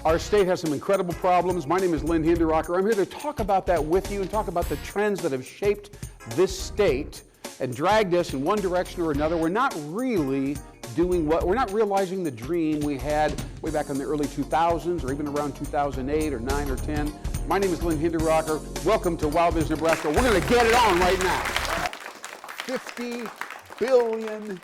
Our state has some incredible problems. My name is Lynn, Hinderaker. I'm here to talk about that with you and talk about the trends that have shaped this state and dragged us in one direction or another. We're not really we're not realizing the dream we had way back in the early 2000s or even around 2008 or 9 or 10. My name is Lynn Hinderaker. Welcome to Wild Biz, Nebraska. We're going to get it on right now. $50 billion.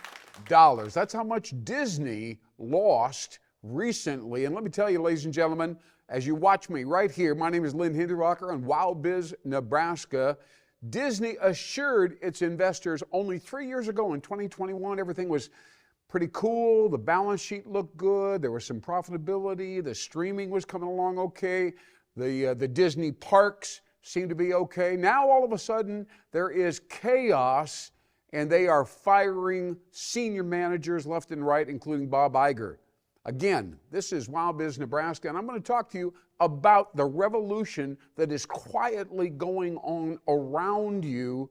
That's how much Disney lost recently. And let me tell you, ladies and gentlemen, as you watch me right here, my name is Lynn Hinderaker on Wild Biz, Nebraska. Disney assured its investors only 3 years ago in 2021, everything was pretty cool. The balance sheet looked good. There was some profitability. The streaming was coming along okay. The Disney parks seemed to be okay. Now, all of a sudden, there is chaos, and they are firing senior managers left and right, including Bob Iger. Again, this is Wild Biz, Nebraska, and I'm going to talk to you about the revolution that is quietly going on around you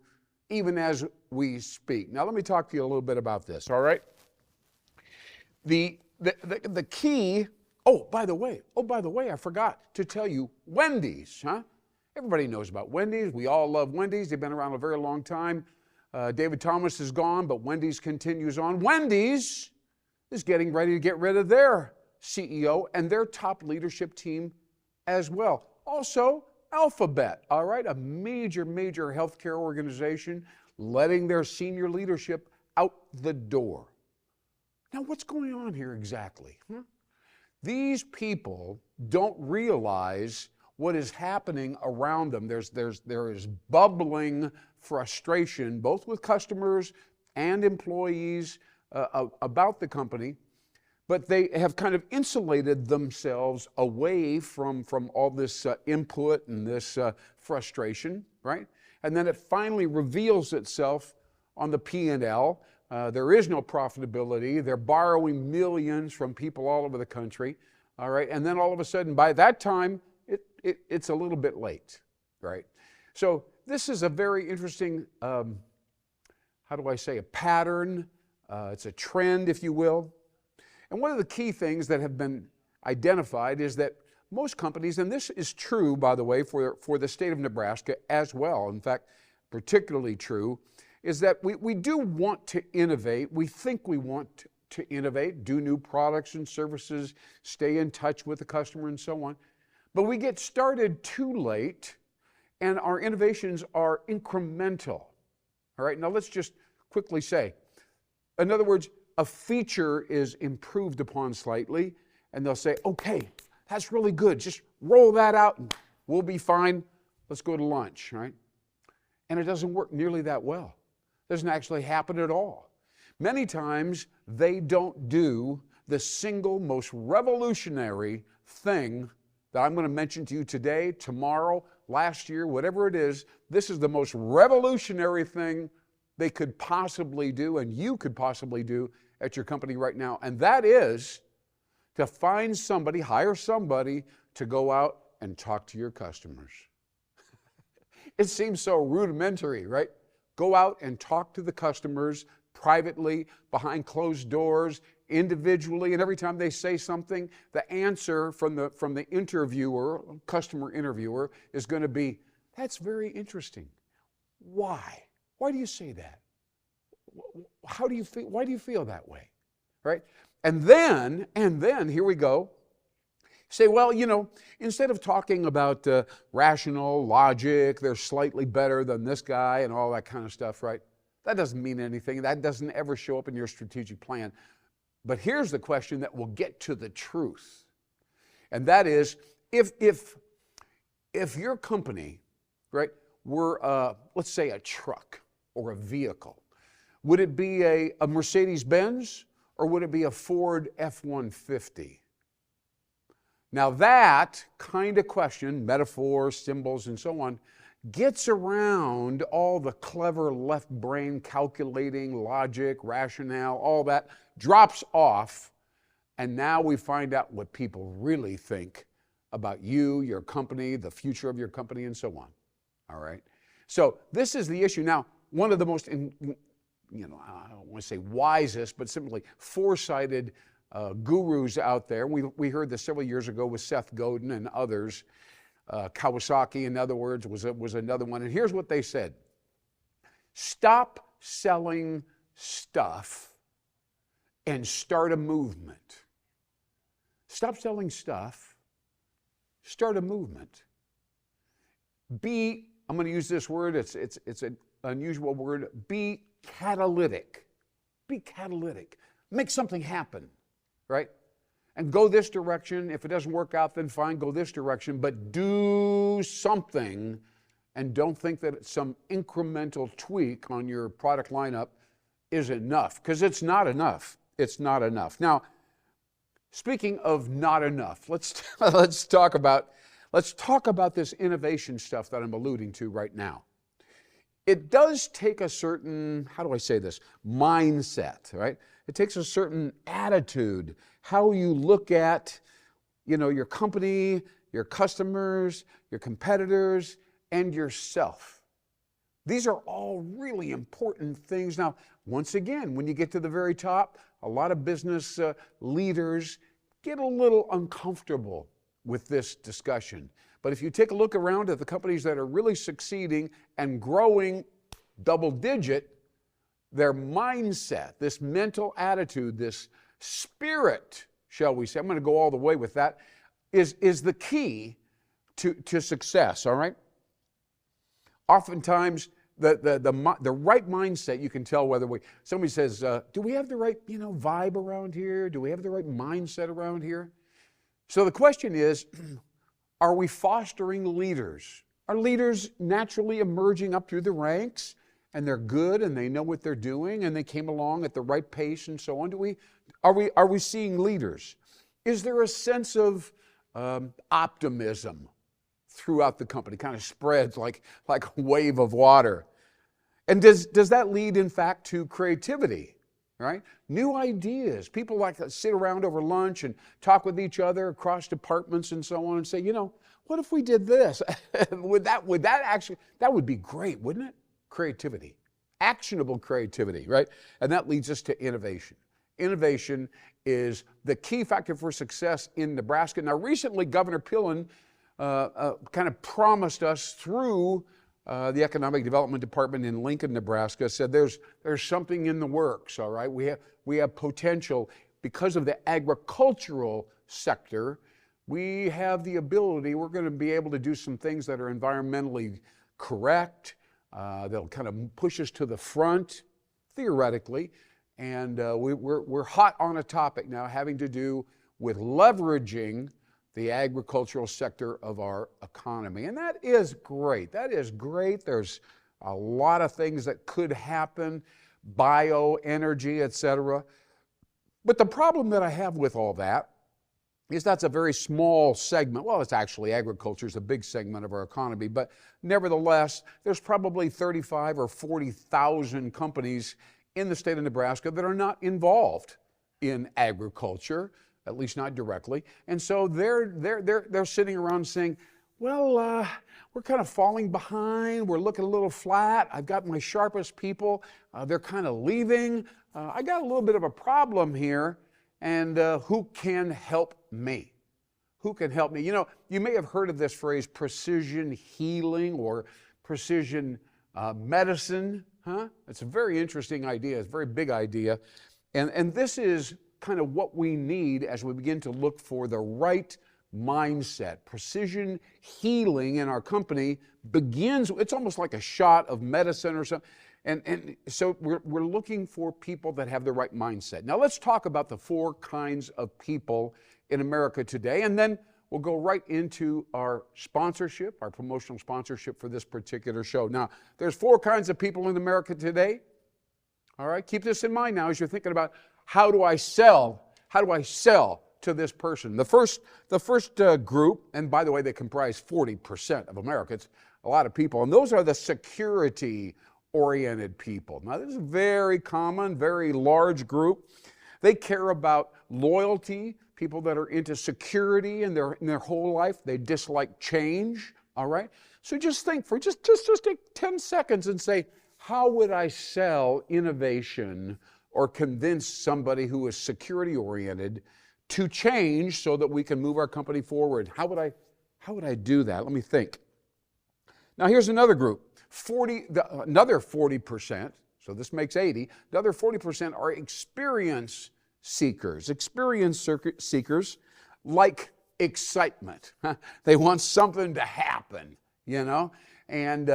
even as we speak. Now, let me talk to you a little bit about this, all right? The key, by the way, I forgot to tell you, Wendy's, huh? Everybody knows about Wendy's. We all love Wendy's. They've been around a very long time. David Thomas is gone, but Wendy's continues on. Wendy's is getting ready to get rid of their CEO and their top leadership team as well. Also, Alphabet, all right, a major healthcare organization letting their senior leadership out the door. Now, what's going on here exactly? These people don't realize what is happening around them. There is bubbling frustration, both with customers and employees about the company, but they have kind of insulated themselves away from all this input and this frustration, right? And then it finally reveals itself on the P&L. There is no profitability. They're borrowing millions from people all over the country, all right? And then all of a sudden, by that time, it's a little bit late, right? So this is a very interesting, a pattern. It's a trend, if you will. And one of the key things that have been identified is that most companies, and this is true, by the way, for the state of Nebraska as well, in fact, particularly true, is that we do want to innovate. We think we want to innovate, do new products and services, stay in touch with the customer and so on. But we get started too late, and our innovations are incremental. All right, now let's just quickly say, in other words, a feature is improved upon slightly, and they'll say, okay, that's really good. Just roll that out and we'll be fine. Let's go to lunch, right? And it doesn't work nearly that well. Doesn't actually happen at all. Many times they don't do the single most revolutionary thing that I'm going to mention to you today, tomorrow, last year, whatever it is. This is the most revolutionary thing they could possibly do and you could possibly do at your company right now. And that is to find somebody, hire somebody to go out and talk to your customers. It seems so rudimentary, right? Go out and talk to the customers privately, behind closed doors, individually, and every time they say something, the answer from the interviewer, customer interviewer, is going to be, that's very interesting. Why? Why do you say that? How do you feel? Why do you feel that way? Right? And then here we go. Say, well, instead of talking about rational logic, they're slightly better than this guy and all that kind of stuff, right? That doesn't mean anything. That doesn't ever show up in your strategic plan. But here's the question that will get to the truth. And that is, if your company, right, were, let's say, a truck or a vehicle, would it be a Mercedes-Benz or would it be a Ford F-150? Now that kind of question, metaphors, symbols, and so on, gets around all the clever left brain calculating, logic, rationale, all that drops off, and now we find out what people really think about you, your company, the future of your company, and so on. All right? So this is the issue. Now, one of the most, I don't want to say wisest, but simply foresighted gurus out there. We heard this several years ago with Seth Godin and others. Kawasaki, in other words, was another one. And here's what they said. Stop selling stuff and start a movement. Stop selling stuff, start a movement. I'm going to use this word, it's an unusual word, be catalytic. Be catalytic. Make something happen, right? And go this direction. If it doesn't work out, then fine, go this direction. But do something, and don't think that some incremental tweak on your product lineup is enough, because it's not enough. It's not enough. Now, speaking of not enough, let's talk about this innovation stuff that I'm alluding to right now. It does take a certain, how do I say this, mindset, right? It takes a certain attitude, how you look at, your company, your customers, your competitors, and yourself. These are all really important things. Now, once again, when you get to the very top, a lot of business leaders get a little uncomfortable with this discussion. But if you take a look around at the companies that are really succeeding and growing double digit, their mindset, this mental attitude, this spirit, shall we say, I'm going to go all the way with that, is the key to success, all right? Oftentimes, the right mindset, you can tell whether somebody says, do we have the right, vibe around here? Do we have the right mindset around here? So the question is, are we fostering leaders? Are leaders naturally emerging up through the ranks, and they're good and they know what they're doing and they came along at the right pace and so on? Are we seeing leaders? Is there a sense of optimism throughout the company, kind of spreads like a wave of water? And does that lead, in fact, to creativity, right? New ideas. People like to sit around over lunch and talk with each other across departments and so on and say, what if we did this? That would be great, wouldn't it? Creativity, actionable creativity, right? And that leads us to innovation. Innovation is the key factor for success in Nebraska. Now, recently, Governor Pillen kind of promised us through the Economic Development Department in Lincoln, Nebraska, said there's something in the works, all right? We have potential because of the agricultural sector. We have the ability, we're going to be able to do some things that are environmentally correct. They'll kind of push us to the front, theoretically. And we're hot on a topic now having to do with leveraging the agricultural sector of our economy. And that is great. That is great. There's a lot of things that could happen, bioenergy, etc. But the problem that I have with all that is that's a very small segment. Well, it's actually agriculture is a big segment of our economy, but nevertheless, there's probably 35 or 40,000 companies in the state of Nebraska that are not involved in agriculture, at least not directly. And so they're sitting around saying, well, we're kind of falling behind. We're looking a little flat. I've got my sharpest people. They're kind of leaving. I got a little bit of a problem here. And who can help me? Who can help me? You may have heard of this phrase, precision healing or precision medicine. It's a very interesting idea. It's a very big idea. And this is kind of what we need as we begin to look for the right mindset. Precision healing in our company begins, it's almost like a shot of medicine or something. And so we're looking for people that have the right mindset. Now let's talk about the 4 kinds of people in America today, and then we'll go right into our sponsorship, our promotional sponsorship for this particular show. Now, there's 4 kinds of people in America today. All right, keep this in mind now as you're thinking about how do I sell to this person. The first group, and by the way, they comprise 40% of America. It's a lot of people, and those are the security-oriented people. Now, this is a very common, very large group. They care about loyalty, people that are into security in their whole life. They dislike change, all right? So just think for just take 10 seconds and say, how would I sell innovation or convince somebody who is security oriented to change so that we can move our company forward? How would I do that? Let me think. Now here's another group, another 40%, so this makes 80, the other 40% are experience seekers. Experience seekers like excitement. They want something to happen, and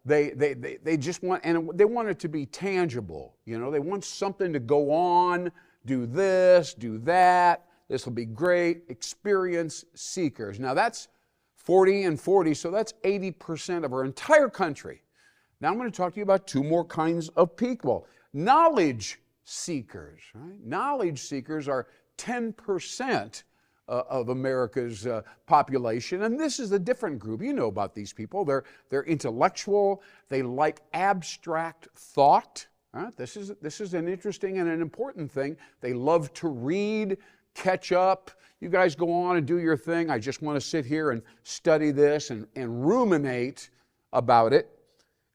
they just want, and they want it to be tangible. They want something to go on, do this, do that. This will be great. Experience seekers. Now that's 40 and 40, so that's 80% of our entire country. Now I'm going to talk to you about two more kinds of people. Knowledge seekers. Right? Knowledge seekers are 10% of America's population, and this is a different group. You know about these people. They're intellectual. They like abstract thought. Right? This is an interesting and an important thing. They love to read, catch up. You guys go on and do your thing. I just want to sit here and study this and ruminate about it.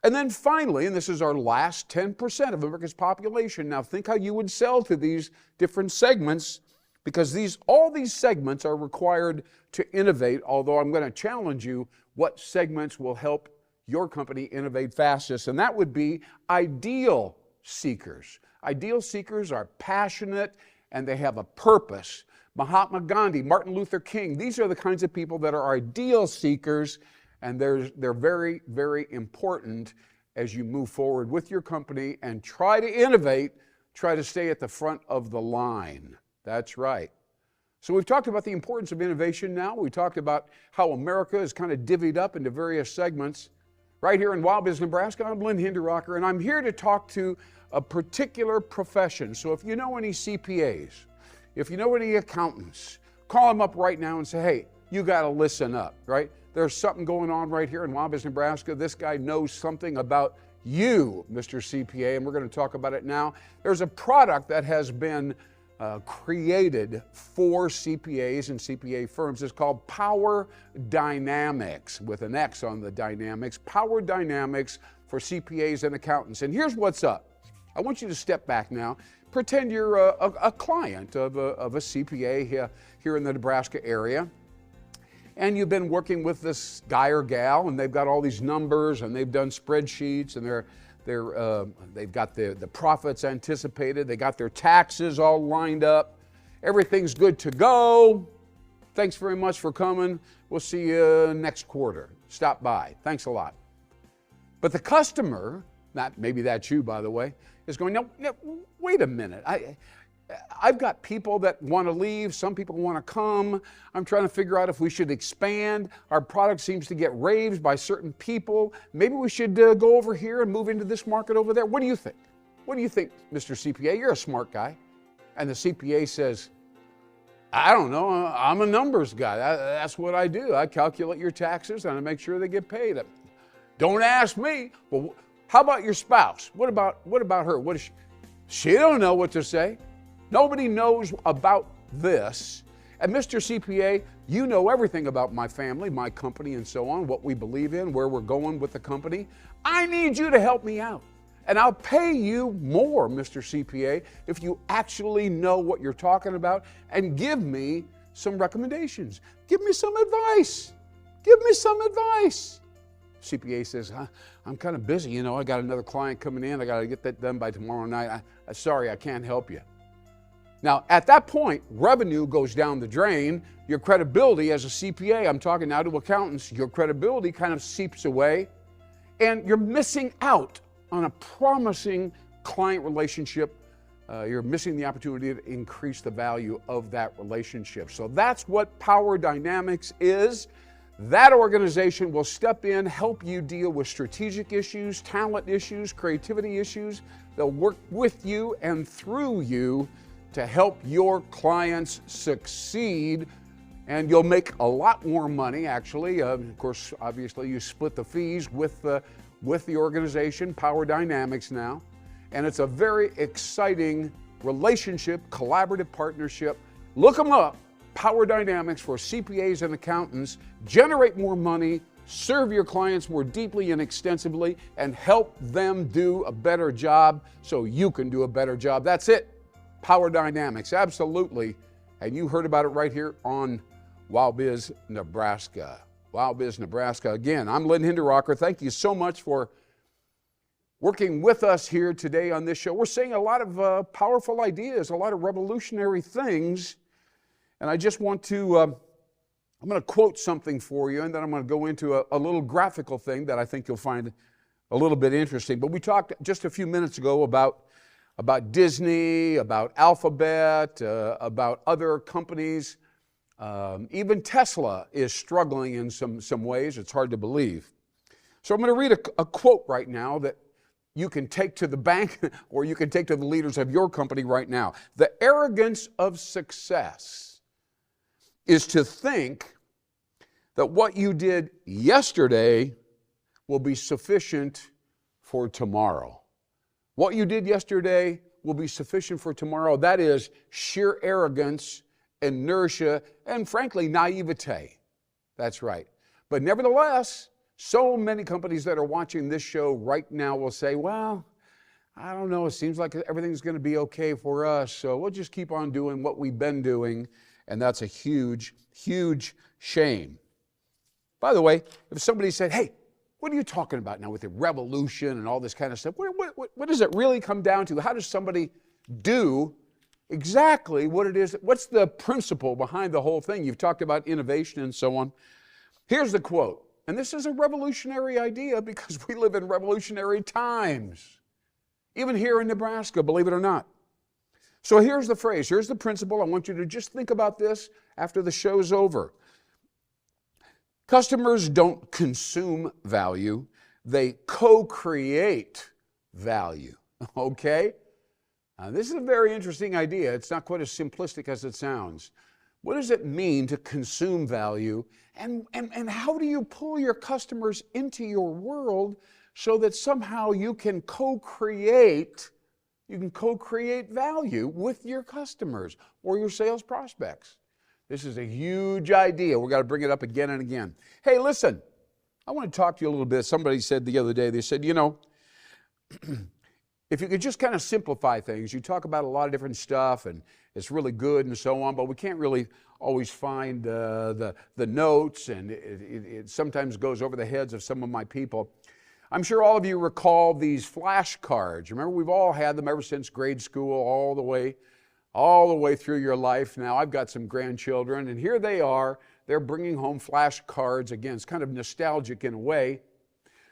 And then finally, and this is our last 10% of America's population. Now think how you would sell to these different segments, because all these segments are required to innovate, although I'm going to challenge you what segments will help your company innovate fastest, and that would be ideal seekers. Ideal seekers are passionate and they have a purpose. Mahatma Gandhi, Martin Luther King, these are the kinds of people that are ideal seekers, and they're very, very important as you move forward with your company and try to innovate, try to stay at the front of the line. That's right. So we've talked about the importance of innovation now. We talked about how America is kind of divvied up into various segments. Right here in Wild Biz, Nebraska, I'm Lynn Hinderaker, and I'm here to talk to a particular profession. So if you know any CPAs, if you know any accountants, call them up right now and say, hey, you got to listen up, right? There's something going on right here in Wild Biz, Nebraska. This guy knows something about you, Mr. CPA, and we're going to talk about it now. There's a product that has been created for CPAs and CPA firms. It's called Power Dynamics, with an X on the dynamics. Power Dynamics for CPAs and accountants. And here's what's up. I want you to step back now. Pretend you're a client of a CPA here in the Nebraska area, and you've been working with this guy or gal, and they've got all these numbers, and they've done spreadsheets, and they've got the profits anticipated. They got their taxes all lined up. Everything's good to go. Thanks very much for coming. We'll see you next quarter. Stop by. Thanks a lot. But the customer, maybe that's you, by the way, is going, no, wait a minute. I've got people that want to leave. Some people want to come. I'm trying to figure out if we should expand. Our product seems to get raved by certain people. Maybe we should go over here and move into this market over there. What do you think? What do you think, Mr. CPA? You're a smart guy. And the CPA says, I don't know. I'm a numbers guy. That's what I do. I calculate your taxes and I make sure they get paid. Don't ask me. Well, how about your spouse? What about her? What is she? She don't know what to say. Nobody knows about this. And Mr. CPA, you know everything about my family, my company, and so on, what we believe in, where we're going with the company. I need you to help me out. And I'll pay you more, Mr. CPA, if you actually know what you're talking about and give me some recommendations. Give me some advice. Give me some advice. CPA says, I'm kind of busy. I got another client coming in. I got to get that done by tomorrow night. Sorry, I can't help you. Now, at that point, revenue goes down the drain. Your credibility as a CPA, I'm talking now to accountants, your credibility kind of seeps away, and you're missing out on a promising client relationship. You're missing the opportunity to increase the value of that relationship. So that's what Power Dynamics is. That organization will step in, help you deal with strategic issues, talent issues, creativity issues. They'll work with you and through you to help your clients succeed, and you'll make a lot more money, actually. Of course, obviously, you split the fees with the organization, Power Dynamics now, and it's a very exciting relationship, collaborative partnership. Look them up, Power Dynamics for CPAs and accountants. Generate more money, serve your clients more deeply and extensively, and help them do a better job so you can do a better job. That's it. Power Dynamics, absolutely. And you heard about it right here on WowBiz Nebraska. WowBiz Nebraska. Again, I'm Lynn Hinderaker. Thank you so much for working with us here today on this show. We're seeing a lot of powerful ideas, a lot of revolutionary things. And I just want to, I'm going to quote something for you, and then I'm going to go into a little graphical thing that I think you'll find a little bit interesting. But we talked just a few minutes ago about Disney, about Alphabet, about other companies. Even Tesla is struggling in some ways. It's hard to believe. So I'm going to read a quote right now that you can take to the bank or you can take to the leaders of your company right now. The arrogance of success is to think that what you did yesterday will be sufficient for tomorrow. What you did yesterday will be sufficient for tomorrow. That is sheer arrogance, inertia, and frankly, naivete. That's right. But nevertheless, so many companies that are watching this show right now will say, well, I don't know, it seems like everything's going to be okay for us, so we'll just keep on doing what we've been doing, and that's a huge, huge shame. By the way, if somebody said, hey, what are you talking about now with the revolution and all this kind of stuff? What does it really come down to? How does somebody do exactly what it is? What's the principle behind the whole thing? You've talked about innovation and so on. Here's the quote. And this is a revolutionary idea because we live in revolutionary times, even here in Nebraska, believe it or not. So here's the phrase, here's the principle. I want you to just think about this after the show's over. Customers don't consume value, they co-create value, okay? Now, this is a very interesting idea. It's not quite as simplistic as it sounds. What does it mean to consume value? And how do you pull your customers into your world so that somehow you can co-create value with your customers or your sales prospects? This is a huge idea. We've got to bring it up again and again. Hey, listen, I want to talk to you a little bit. Somebody said the other day, they said, you know, if you could just kind of simplify things, you talk about a lot of different stuff and it's really good and so on, but we can't really always find the notes, and it sometimes goes over the heads of some of my people. I'm sure all of you recall these flashcards. Remember, we've all had them ever since grade school, all the way through your life. Now, I've got some grandchildren, and here they are. They're bringing home flashcards again. It's kind of nostalgic in a way.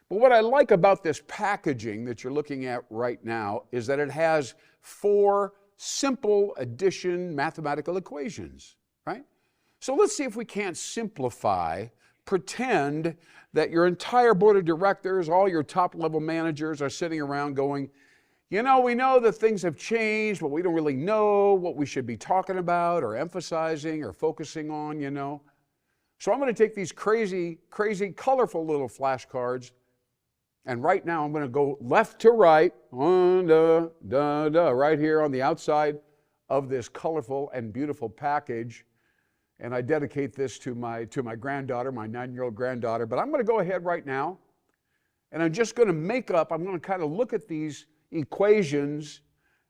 But what I like about this packaging that you're looking at right now is that it has 4 simple addition mathematical equations, right? So let's see if we can't simplify, pretend that your entire board of directors, all your top-level managers are sitting around going, you know, we know that things have changed, but we don't really know what we should be talking about or emphasizing or focusing on, you know. So I'm going to take these crazy, colorful little flashcards, and right now I'm going to go left to right, right here on the outside of this colorful and beautiful package. And I dedicate this to my granddaughter, my 9-year-old granddaughter. But I'm going to go ahead right now, and I'm just going to I'm going to kind of look at these equations,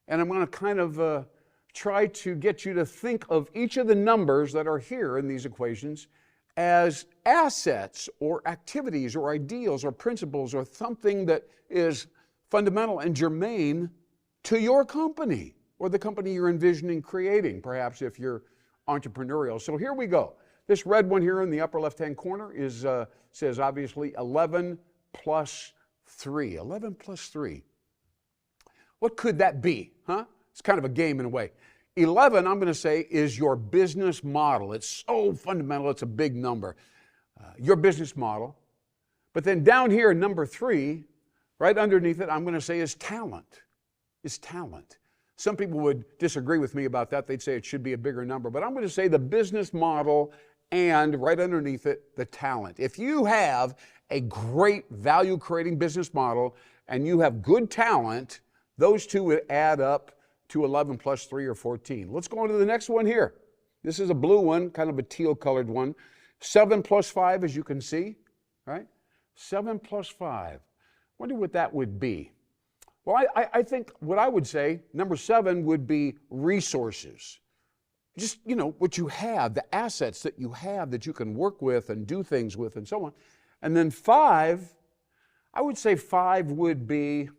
and I'm going to kind of try to get you to think of each of the numbers that are here in these equations as assets or activities or ideals or principles or something that is fundamental and germane to your company or the company you're envisioning creating, perhaps if you're entrepreneurial. So here we go. This red one here in the upper left-hand corner says obviously 11 plus 3. 11 plus 3. What could that be, huh? It's kind of a game in a way. 11, I'm going to say, is your business model. It's so fundamental, it's a big number. Your business model. But then down here, number 3, right underneath it, I'm going to say is talent. Is talent. Some people would disagree with me about that. They'd say it should be a bigger number. But I'm going to say the business model and right underneath it, the talent. If you have a great value-creating business model and you have good talent, those two would add up to 11 plus 3 or 14. Let's go on to the next one here. This is a blue one, kind of a teal colored one. 7 plus 5, as you can see, right? 7 plus 5. Wonder what that would be. Well, I think what I would say, number 7 would be resources. Just, what you have, the assets that you have that you can work with and do things with and so on. And then 5, I would say 5 would be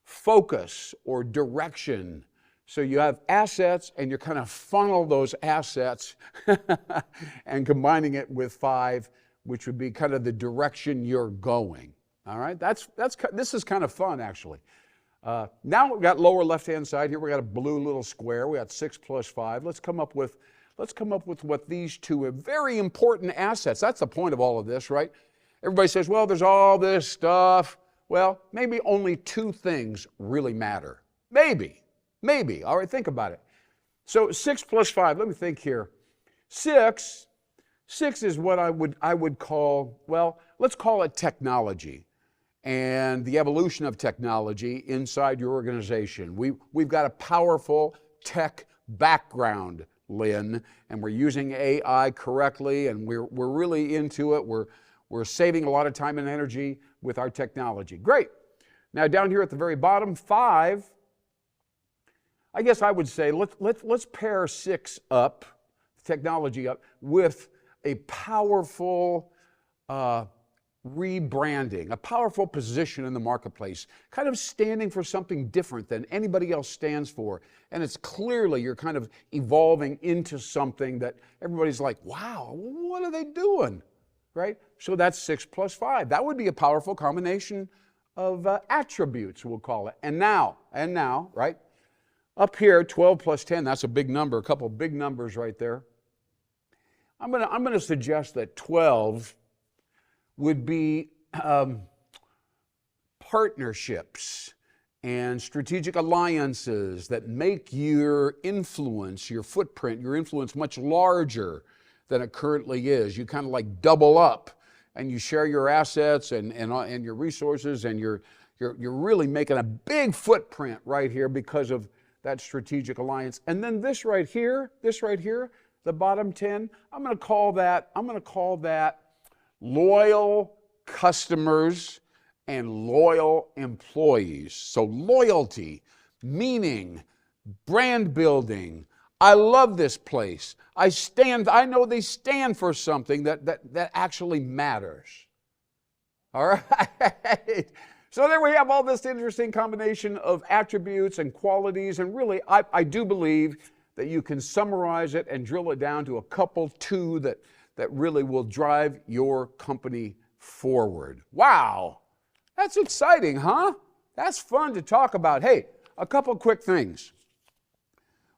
focus or direction. So you have assets and you kind of funnel those assets and combining it with 5, which would be kind of the direction you're going. All right, this is kind of fun actually. Now we've got lower left-hand side here. We got a blue little square. We got 6 plus 5. Let's come up with what these two are very important assets. That's the point of all of this, right? Everybody says, well, there's all this stuff. Well, maybe only 2 things really matter. Maybe. All right, think about it. So 6 plus 5. Let me think here. 6 is what I would call, well, let's call it technology and the evolution of technology inside your organization. We've got a powerful tech background, Lynn, and we're using AI correctly, and we're really into it. We're saving a lot of time and energy with our technology. Great. Now down here at the very bottom, 5, I guess I would say let's pair 6 up, technology up, with a powerful rebranding, a powerful position in the marketplace, kind of standing for something different than anybody else stands for. And it's clearly you're kind of evolving into something that everybody's like, wow, what are they doing? Right? So that's 6 plus 5. That would be a powerful combination of attributes, we'll call it. And now, right? Up here, 12 plus 10, that's a big number, a couple big numbers right there. I'm gonna suggest that 12 would be partnerships and strategic alliances that make your influence, your footprint, your influence much larger than it currently is. You kind of like double up and you share your assets and your resources, and you're really making a big footprint right here because of that strategic alliance. And then this right here, the bottom 10, I'm going to call that loyal customers and loyal employees. So loyalty, meaning, brand building. I love this place. I know they stand for something that actually matters. All right? So there we have all this interesting combination of attributes and qualities, and really I do believe that you can summarize it and drill it down to a couple, 2 that really will drive your company forward. Wow, that's exciting, huh? That's fun to talk about. Hey, a couple quick things.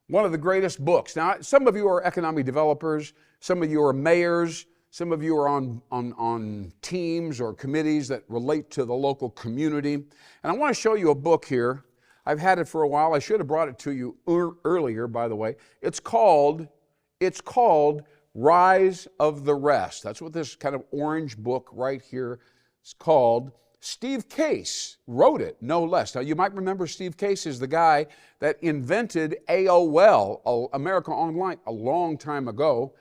One of the greatest books. Now, some of you are economic developers, some of you are mayors, some of you are on teams or committees that relate to the local community. And I want to show you a book here. I've had it for a while. I should have brought it to you earlier, by the way. It's called Rise of the Rest. That's what this kind of orange book right here is called. Steve Case wrote it, no less. Now, you might remember Steve Case is the guy that invented AOL, America Online, a long time ago.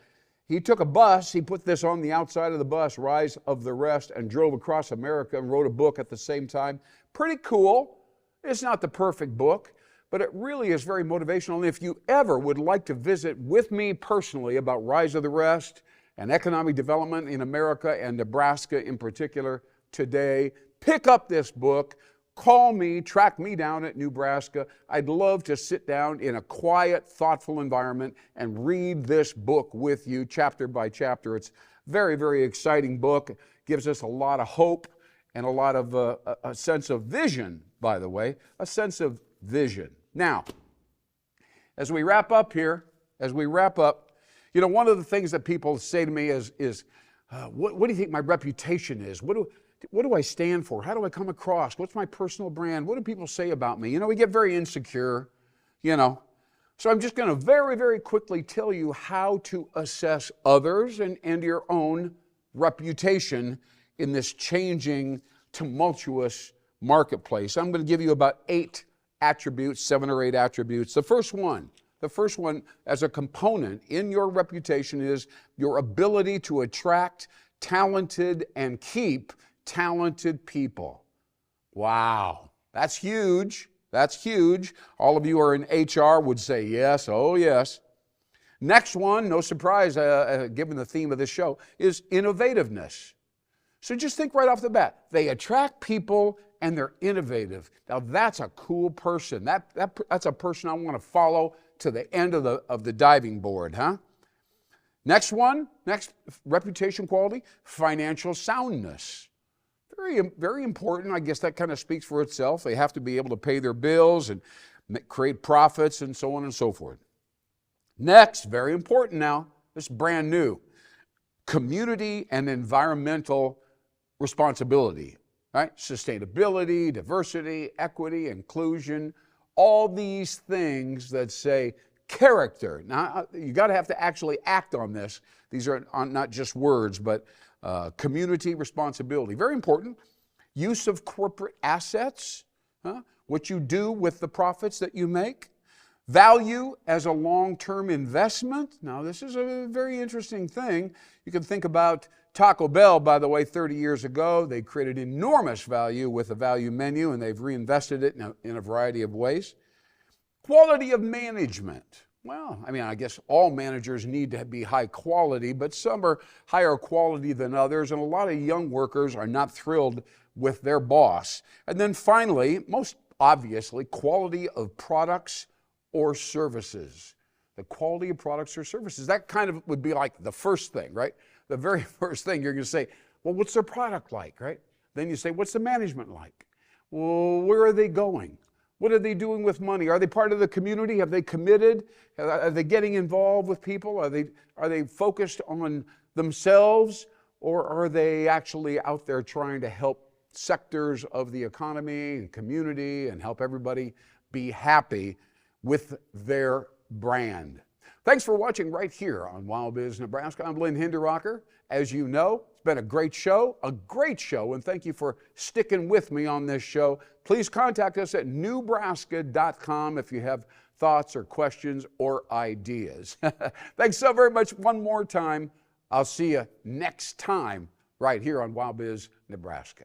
He took a bus, he put this on the outside of the bus, Rise of the Rest, and drove across America and wrote a book at the same time. Pretty cool. It's not the perfect book, but it really is very motivational. And if you ever would like to visit with me personally about Rise of the Rest and economic development in America and Nebraska in particular today, pick up this book, call me, track me down at Nebraska. I'd love to sit down in a quiet, thoughtful environment and read this book with you chapter by chapter. It's a very, very exciting book. It gives us a lot of hope and a lot of a sense of vision, by the way, a sense of vision. Now, as we wrap up here, one of the things that people say to me is what do you think my reputation is? What do I stand for? How do I come across? What's my personal brand? What do people say about me? We get very insecure, So I'm just going to very, very quickly tell you how to assess others and your own reputation in this changing, tumultuous marketplace. I'm going to give you about 8 attributes, 7 or 8 attributes. The first one as a component in your reputation is your ability to attract talented and keep talented people. Wow, that's huge. That's huge. All of you who are in HR would say yes, oh yes. Next one, no surprise, given the theme of this show, is innovativeness. So just think right off the bat, they attract people and they're innovative. Now that's a cool person. That's a person I want to follow to the end of the diving board, huh? Next one, reputation quality, financial soundness. Very, very important. I guess that kind of speaks for itself. They have to be able to pay their bills and create profits and so on and so forth. Next, very important now, this is brand new, community and environmental responsibility, right? Sustainability, diversity, equity, inclusion, all these things that say character. Now, you got to have to actually act on this. These are not just words, but community responsibility. Very important. Use of corporate assets, what you do with the profits that you make. Value as a long-term investment. Now, this is a very interesting thing. You can think about Taco Bell, by the way, 30 years ago. They created enormous value with a value menu, and they've reinvested it in a variety of ways. Quality of management. Well, I mean, I guess all managers need to be high quality, but some are higher quality than others, and a lot of young workers are not thrilled with their boss. And then finally, most obviously, quality of products or services. The quality of products or services. That kind of would be like the first thing, right? The very first thing you're going to say, well, what's their product like, right? Then you say, what's the management like? Well, where are they going? What are they doing with money? Are they part of the community? Have they committed? Are they getting involved with people? Are they focused on themselves? Or are they actually out there trying to help sectors of the economy and community and help everybody be happy with their brand? Thanks for watching right here on Wild Biz Nebraska. I'm Lynn Hinderaker. As you know, it's been a great show, and thank you for sticking with me on this show. Please contact us at newbraska.com if you have thoughts or questions or ideas. Thanks so very much one more time. I'll see you next time right here on Wild Biz Nebraska.